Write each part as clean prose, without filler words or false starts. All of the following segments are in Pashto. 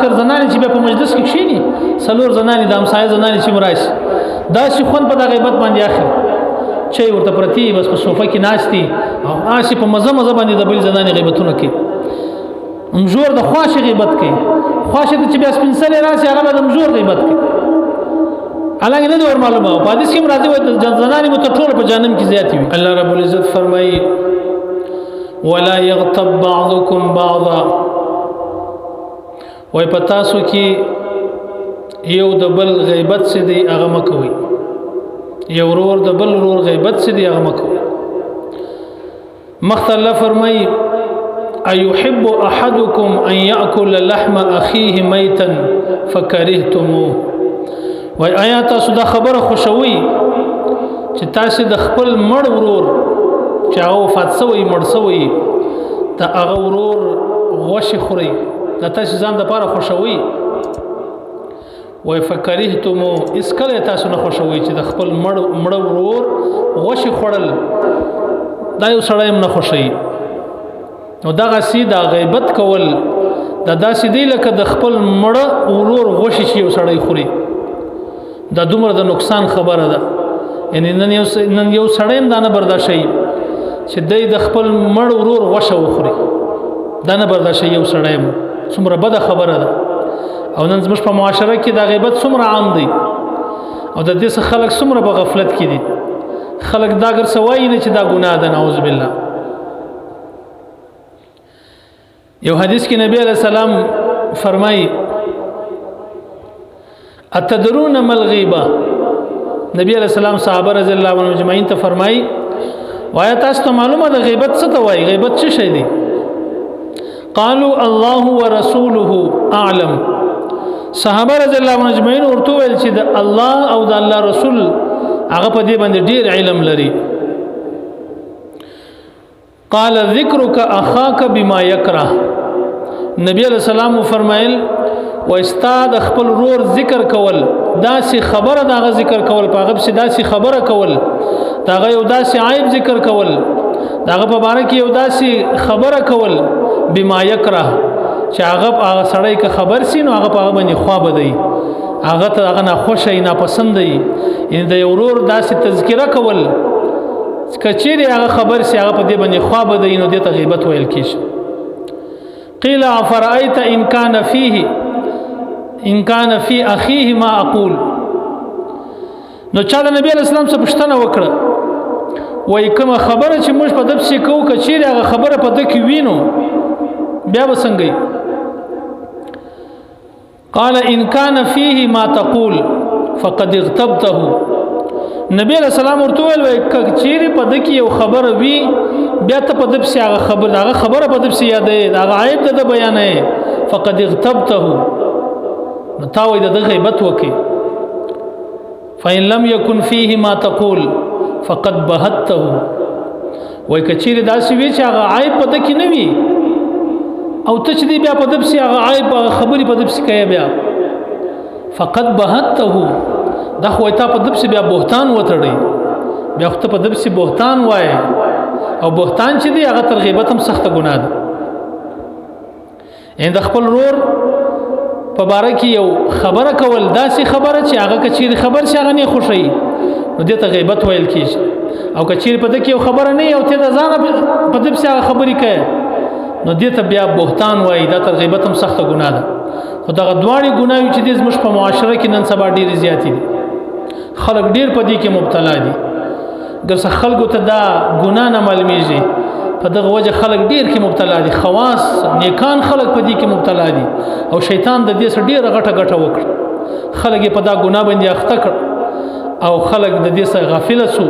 اکثر زنانې چې په مجلس کې کښیني څلور زنانې د همسایه زنانې چې مراشي داسې خوند په د غیبت باندې اخلي چې ورته پرتی بس په صوفه کې ناشتي او آسی په مزه مزه باندې د بل زنانې غیبتونه کوي مجور د خواشه غیبت کوي خواشه چې بیا سپین سره راشي هغه د مجور غیبت کوي الګ نه ور معلومه او حدیث کې راځي وایي د زنانې متټول په جهنم کې زیاتی وي الله رب العزت فرمایي ولا يغتب بعضكم بعضا وای پتا سو کې یو د بل غیبت سي دی هغه مکوي یو ورور د بل ورور غیبت سي دی هغه مکوي مختل فرمای ايحب احدكم ان ياكل لحم اخيه ميتا فكرهتموه وای آیا تاسو دا خبره خوشوي چې تاسو د خپل مړ ورور چې هغه وفات شوی مړ شوی دا هغه ورور غوښه خوري دا تاسو ځان د پاره خوشوي وای فکرهتمو اس کله تاسو نه خوشوي چې د خپل مړ ورور غوښه خورل دا یو سړی نه خوشي نو دغه سیدا غیبت کول دا داسې دی لکه د خپل مړ ورور غوښه چې یو سړی خوري دا دومره د نقصان خبره ده یعنی نن یو سړی هم دا نه برداشت شي چې د خپل مړ ورور غوښه وخوري دا نه برداشت یو سړی هم څومره بده خبره ده او نن زموږ په معاشره کې دا غیبت څومره عام دی او د دې څخه خلک څومره په غفلت کې دي خلک دا ګر سوای نه چې دا ګناه ده نعوذ بالله یو حدیث کې نبی علیہ السلام فرمایي اتدرون ما الغیبه نبی علیہ السلام صحابه رضی الله عنهم اجمعین ته فرمایي وایا تاسو ته معلومه ده غیبت څه ته وایي غیبت څه شی دی قالوا الله ورسوله اعلم صحابه رضی الله عنهم اجمعین ورته ویل چې د الله او د الله رسول هغه په دې باندې ډیر علم لري قال ذکرک اخاک بما یکره نبی علیہ السلام فرمایل و استاد خپل رور ذکر کول داسې خبره دغه ذکر کول په غب سي داسې خبره کول دغه یو داسې عیب ذکر کول دغه په باره کې یو داسې خبره کول بما یکره چې هغه سړی که خبر سي نو هغه په هغه باندې خوا بدی هغه ته هغه نه خوښ نه پسند دی ان د یو رور داسې تذکره کول کچېری هغه خبر سي هغه په دې باندې خوا بدی نو دې ته غیبت ویل کیږي قیل افرأیت ان کان فی اخیه ما اقول نو چا د نبی اسلام څخه پوښتنه وکړه وای کومه خبره چې موږ په دب شي کوو کچېری هغه خبره په دک وینو بیا وسنګي قال ان كان فيه ما تقول فقد اغتبته نبی علیہ السلام ورته ویل کچېری په دکی یو خبره وی بیا ته په دب سي هغه خبره په دب سي یادې هغه عیب د بیانې فقد اغتبته نو تا وې د غیبت وکي فإن لم يكن فيه ما تقول فقد بهته وای کچېری داسې وی چې هغه عیب په دکی نه وی او ته چې دی بیا په دب سي هغه عیب خبري په دب سي کوي بیا فقط بهته دا خو ته په دب سي بیا بهتان وتړي بیا خو ته په دب سي بهتان وای او بهتان چې دی هغه تر غیبت هم سخت ګناه ده ان د خپل رور په باره کې یو خبره کول داسې خبره چې هغه کچېری خبر شي هغه نه خوشي نو دې ته غیبت ویل کیږي او کچېری په دې کې یو خبره نه یو ته ځان په دب سي هغه خبري کوي نو دې ته بیا بهتان وایي دا تر غیبت هم سخته ګناه ده خو دغه دواړې ګناوې چې دې زموږ په معاشره کې نن سبا ډېرې زیاتې دي خلک ډېر په دې کې مبتلا دي ګرځه خلکو ته دا ګناه نه معلومیږي په دغه وجه خلک ډېر کې مبتلا دي خواص نیکان خلک په دې کې مبتلا دي او شیطان د دې سره ډېره غټه وکړه خلک په دا ګناه باندې اخته کړ او خلک د دې سره غافل شو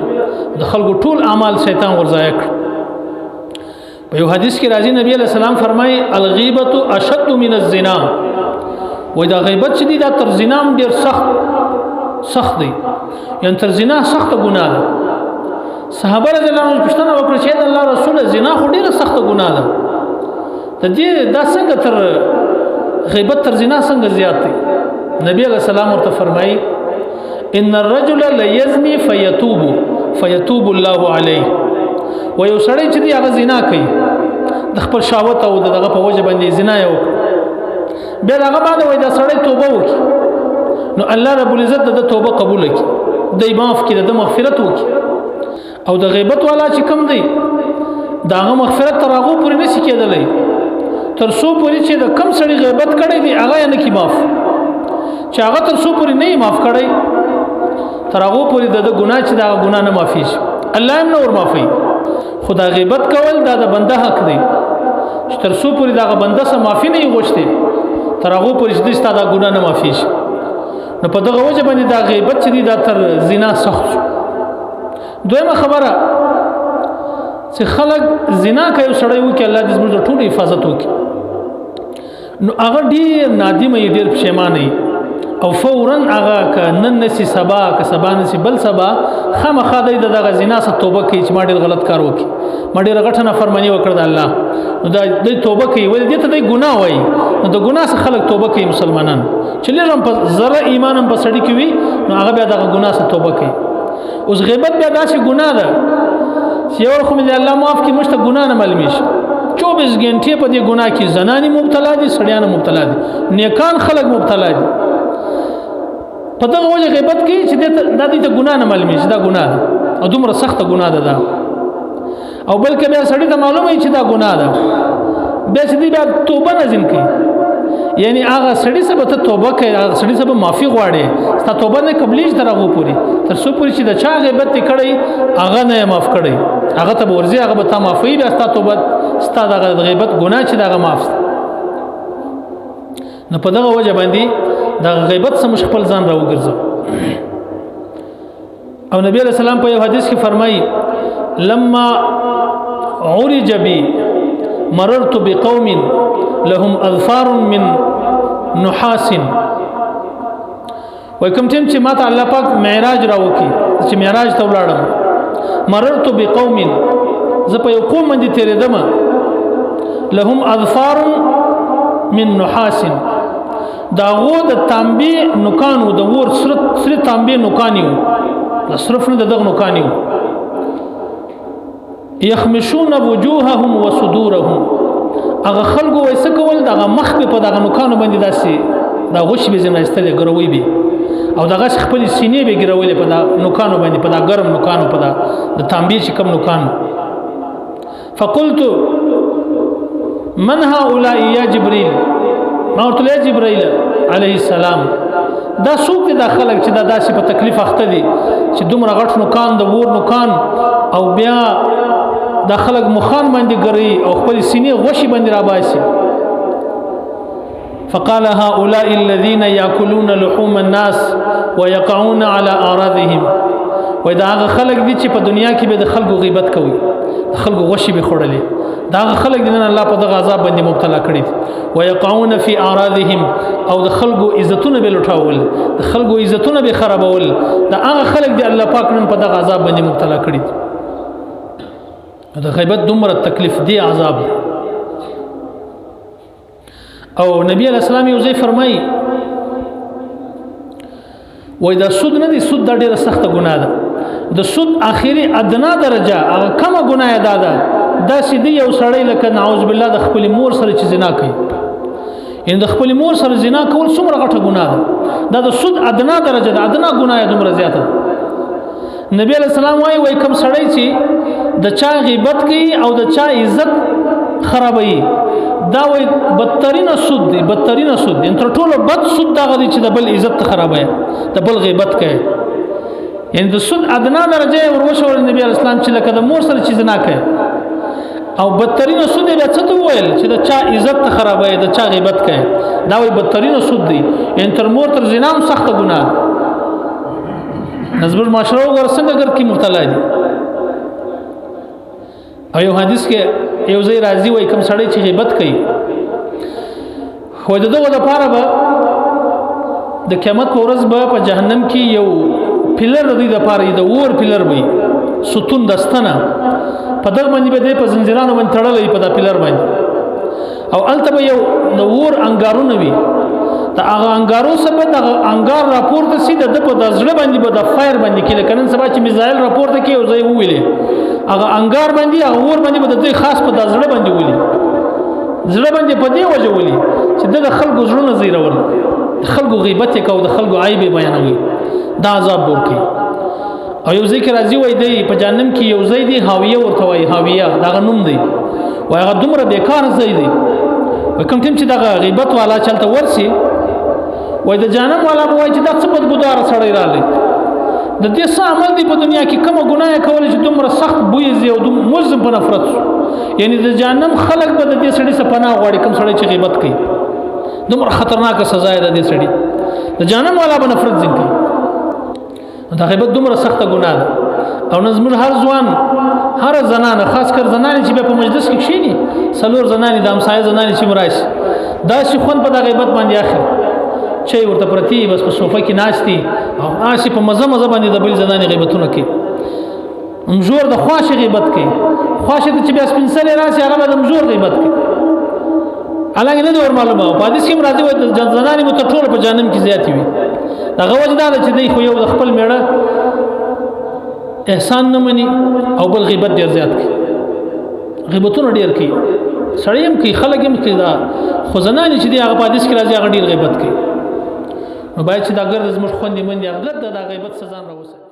د خلکو ټول اعمال شیطان ورځای کړ په یو حدیث کې راځي نبی علیہ السلام فرمایي الغیبۃ اشد من الزنا وای دا غیبت چې دی دا تر زنا هم ډیر سخت دی یعنی تر زنا سخت ګناه ده صحابه رضی الله عنهم پوښتنه وکړه چې الله رسول زنا خو ډیره سخت ګناه ده ته دې دا څنګه تر غیبت تر زنا څنګه زیات دی نبی علیہ السلام ورته فرمایي ان الرجل لا يزني فيتوب الله عليه و یو سړی چې دی هغه زنا کوي د خپل شهوت او دغه په وجه باندې زنا یو بیا هغه باندې وای دا سړی توبه وکړي نو الله رب العزت د توبه قبول کړي د معاف کړي د مغفرت وکړي او د غیبت والا چې کم دی داغه مغفرت تر هغه پورې نشي کېدلی تر څو پورې چې د کم سړي غیبت کړي دی هغه نه کی معاف چې هغه تر څو پورې نه معاف کړي تر هغه پورې د ګناه چې دا ګناه نه معافي شي الله هم نور معافي خدا غیبت کول دا د بنده حق دی چې تر څو پورې دا بنده سره معافي نه غوښتي تر هغه پورې چې دا ګناه نه معافي شي نو په دغه وجه باندې دا غیبت چې دا تر زنا سخت دویمه خبره چې خلک زنا کوي سړی وکي الله دې زموږ ټول حفاظت وکي نو هغه ډیر نادم ای ډیر پښیمانه او فورا هغه ک نن نسی سبا ک سبا نسی بل سبا خامخا دغه زنا څخه توبه کوي چې ما ډیر غلط کار وکي ما ډیر غټه نافرمانی وکړه د الله نو دا د توبه کوي ولې دې ته د ګناه وای نو د ګناه څخه خلک توبه کوي مسلمانان چې لږم په زره ایمان هم په سړی کوي نو هغه بیا دغه ګناه څخه توبه کوي اوس غیبت بیا داسې ګناه ده چې یو خو دې الله معاف کړي مشته ګناه نه معلومي شي 24 غنټې په دې ګناه کې زنانی مبتلا دي سړیان مبتلا دي نیکان خلک مبتلا دي په دغه وجه غیبت کوي چې د دې ته ګناه نه معلومي شي دا ګناه ده او دومره سخت ګناه ده او بلکې بیا سړی ته معلومه چې دا ګناه ده بیا چې بیا توبه نه ځین کوي یعنی هغه سړی سره ته توبه کوي هغه سړی سره معافي غواړي ستا توبه نه قبلېږي تر هغه پورې تر څو پورې چې د چا غیبت کړي هغه نه معاف کړي هغه ته ورځي هغه به تا معافي بیا ستا توبه ستا د غیبت ګناه چې دغه معاف نه په دغه وجه باندې د غیبت سم خپل ځان راوګرځو او نبی علیہ السلام په یو حدیث کې فرمایي لما عرج بي مررت بقوم لهم اظفار من نحاس وکم چې ماته الله پاک معراج راوکي چې معراج ته ولاړم مررت بقوم زه په یو قوم باندې تیرېدم لهم اظفار من نحاس داغو د تانبي نوکانو د ور سره تانبي نوکانیو لصرف نه دغه نوکانیو يخمشون وجوههم وصدورهم هغه خلکو وایسه کول دغه مخ په دغه نوکانو باندې داسي دا غوښ به زنه استل ګروي به او دغه خپل سینې به ګرولې په دا نوکانو باندې په دا ګرم نوکانو په دا د تانبي چې کم نوکانو فقلت من هؤلاء يا جبريل ما ورته جبرائیل علیه السلام دا څوک دي دا خلک چې دا داسې په تکلیف اخته دي چې دومره غټ نوکان د ور نوکان او بیا دا خلک مخان باندې ګري او خپل سینې غوشي باندې را باسي فقال هؤلاء الذين ياكلون لحوم الناس ويقعون على اعراضهم ودا هغه خلک دي چې په دنیا کې به د خلکو غیبت کوي د خلکو غوشي به خورلې دا خلک دي نه الله په دغه عذاب باندې مبتلا کړي ويقعون في اعراضهم او د خلکو عزتونه به لټاول د خلکو عزتونه به خرابول دا هغه خلک دي الله پاک نن په دغه عذاب باندې مبتلا کړي دا غیبت دومره تکلیف دی عذاب او نبی علیہ السلام یو ځای فرمایي وای دا سود نه دي سود دا ډیره سخته ګناه ده د سود اخیری ادنا درجه هغه کومه ګناه ده دا سیدی یو سړی لکه نعوذ بالله د خپل مور سره چې زنا کوي ان د خپل مور سره زنا کول څومره غټه ګناه ده دا د سود ادنا درجه ده ادنا ګناه دومره زیاته نبی علیہ السلام وای کوم سړی چې د چا غیبت کوي او د چا عزت خرابوي دا وای بدترین سود دی بدترین سود دی تر ټولو بد سود دا غدي چې د بل عزت خرابوي د بل غیبت کوي یعنی د سود ادنا درجه ورشو نبی علیہ السلام چې لکه د مور سره چې زنا کوي او بدترین سود دی څه ته ویل چې د چا عزت خرابوي د چا غیبت کوي دا وای بدترین سود دی یعنی تر مور تر زنا هم سخت ګناه نزبر معاشره وګور څنګه ګر کې مبتلا دي او یو حدیث کې یو ځای راځي وای کوم سړی چې غیبت کوي خو دغه د پاره به د قیامت په ورځ به په جهنم کې یو پلر دی د پاره د ور پلر وي ستون دستنه په دغه باندې به په زنجیرانو باندې تړلې په دا پلر باندې او الته به یو د ور انګارونه وي دا هغه انګارو سره د انګار راپورته سیده د په د زړه باندې به د فایر باندې کې لکه نن سبا چې میزایل راپورته کې او ځای ویلې هغه انګار باندې هغه ور باندې به د خاص په د زړه باندې ولي زړه باندې په دې وجه ولي چې د خلکو زړونه زیرول د خلکو غیبت یې کو د خلکو عیب یې بیانوي دا عذاب ورکوي او یو ذکر راځي وای دی په جهنم کې یو ځای دی هاویه ورته وای هاویه دغه نوم دی وای هغه دومره بیکار ځای دی وای کوم ټیم چې دغه غیبت والا چلته ورسي وای د جهنم والا به وای چې دا څه بدبودار سړی رالی د دې څه عمل دی په دنیا کې کومه ګناه کولی چې دومره سخت بوی زی او ملزم په نفرت یعنی د جهنم خلک به د دې سړي څخه پناه غواړي کوم سړی چې غیبت کوي دومره خطرناکه سزا ده د دې سړي د جهنم والا به نفرت ځین کوي دا غیبت دومره سخته ګناه ده او نظم هر ځوان هر زنانه خاص کر زنانه چې په مجلس کې کښینی څلور زنانه د همسایه زنانه چې مرایش دا شي خون په غیبت باندې اخر چي ورته پرتی بس په صوفه کې ناشتي او ناشي په مزه مزه باندې د بل زنانه غیبتونه کوي مجور د خواشه غیبت کوي خواشه چې بیا سپینسل راسي هغه د مجور غیبت کوي الګ نه دور معلومه او په حدیث کې راځي وایي د زنانه متټول په جهنم کې زیاتی وي دا غوځدار چې دی خو یو د خپل میړه احسان نه مني او بل غیبت ډیر زیات کوي غیبتونه ډیر کوي سړی هم کوي خلک هم کوي دا خو زنانه چې دی هغه په حدیث کې راځي هغه ډیر غیبت کوي نو باید چې دا ګرد زموږ خوندې مندي هغه د غیبت سزا راوځي